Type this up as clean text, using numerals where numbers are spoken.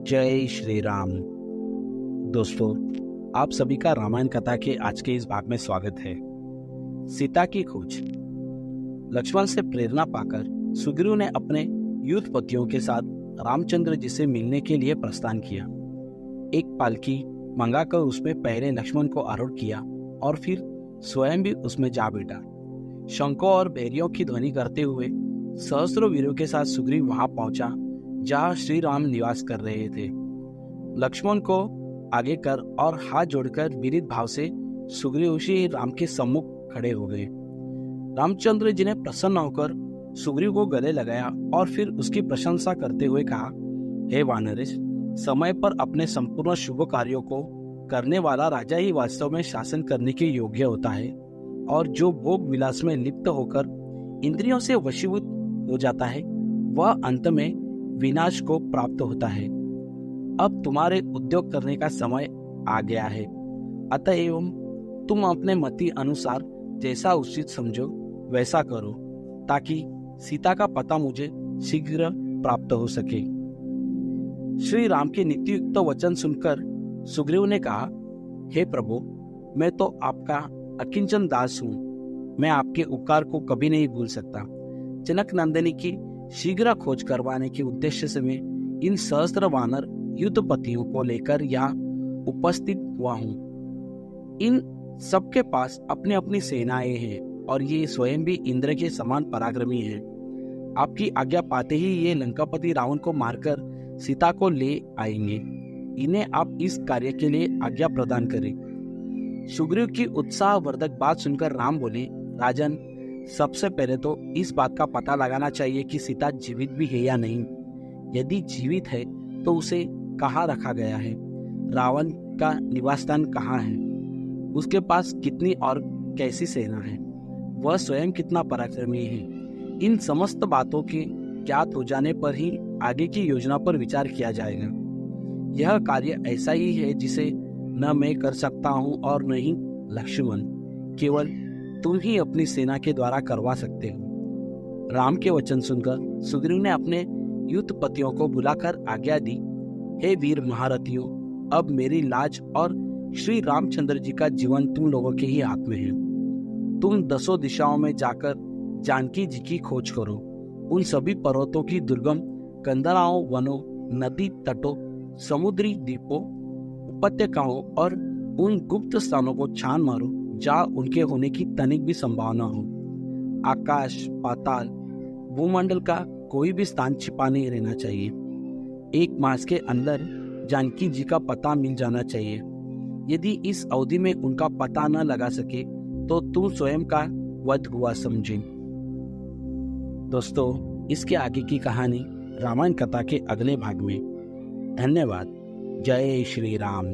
जय श्री राम। दोस्तों, आप सभी का रामायण कथा के आज के इस भाग में स्वागत है। सीता की खोज। लक्ष्मण से प्रेरणा पाकर सुग्रीव ने अपने युद्धपतियों के साथ रामचंद्र जी से मिलने के लिए प्रस्थान किया। एक पालकी मंगाकर उसमें पहले लक्ष्मण को आरूढ़ किया और फिर स्वयं भी उसमें जा बैठा। शंखों और भैरियों की ध्वनि करते हुए सहस्त्रों वीरों के साथ सुग्रीव वहां पहुंचा जहां श्री राम निवास कर रहे थे। लक्ष्मण को आगे कर और हाथ जोड़कर विनीत भाव से सुग्रीव श्री राम के सम्मुख खड़े हो गए। रामचंद्र जी ने प्रसन्न होकर सुग्रीव को गले लगाया और फिर उसकी प्रशंसा करते हुए कहा, हे वानरेश, समय पर अपने संपूर्ण शुभ कार्यों को करने वाला राजा ही वास्तव में शासन करने के योग्य होता है, और जो भोग विलास में लिप्त होकर इंद्रियों से वशीभूत हो जाता है वह अंत में विनाश को प्राप्त होता है। अब तुम्हारे उद्योग करने का समय आ गया है, अतएव तुम अपने मति अनुसार जैसा उचित समझो वैसा करो, ताकि सीता का पता मुझे शीघ्र प्राप्त हो सके। श्री राम के नीतियुक्त वचन सुनकर सुग्रीव ने कहा, हे प्रभु, मैं तो आपका अकिंचन दास हूँ। मैं आपके उपकार को कभी नहीं भूल सकता। जनक नंदिनी की शीघ्र खोज करवाने के उद्देश्य से मैं इन सहस्त्र वानर युद्धपतियों को लेकर यहाँ उपस्थित हुआ हूँ। इन सबके पास अपनी अपनी सेनाएं हैं और ये स्वयं भी इंद्र के समान पराक्रमी हैं। आपकी आज्ञा पाते ही ये लंकापति रावण को मारकर सीता को ले आएंगे। इन्हें आप इस कार्य के लिए आज्ञा प्रदान करें। सुग्रीव की उत्साहवर्धक बात सुनकर राम बोले, राजन, सबसे पहले तो इस बात का पता लगाना चाहिए कि सीता जीवित भी है या नहीं। यदि जीवित है तो उसे कहाँ रखा गया है, रावण का निवास स्थान कहाँ है, उसके पास कितनी और कैसी सेना है, वह स्वयं कितना पराक्रमी है। इन समस्त बातों के ज्ञात हो जाने पर ही आगे की योजना पर विचार किया जाएगा। यह कार्य ऐसा ही है जिसे न मैं कर सकता हूँ और न ही लक्ष्मण, केवल तुम ही अपनी सेना के द्वारा करवा सकते हो। राम के वचन सुनकर सुग्रीव ने अपने युद्धपतियों को बुलाकर आज्ञा दी, हे वीर महारथियों, अब मेरी लाज और श्री रामचंद्र जी का जीवन तुम लोगों के ही हाथ में है। तुम दसों दिशाओं में जाकर जानकी जी की खोज करो। उन सभी पर्वतों की दुर्गम कंदराओं, वनों, नदी तटों, समुद्री द्वीपों, उपत्यकाओं और उन गुप्त स्थानों को छान मारो जहाँ उनके होने की तनिक भी संभावना हो। आकाश, पाताल, भूमंडल का कोई भी स्थान छिपा नहीं रहना चाहिए। एक मास के अंदर जानकी जी का पता मिल जाना चाहिए। यदि इस अवधि में उनका पता न लगा सके तो तुम स्वयं का वध हुआ समझे। दोस्तों, इसके आगे की कहानी रामायण कथा के अगले भाग में। धन्यवाद। जय श्री राम।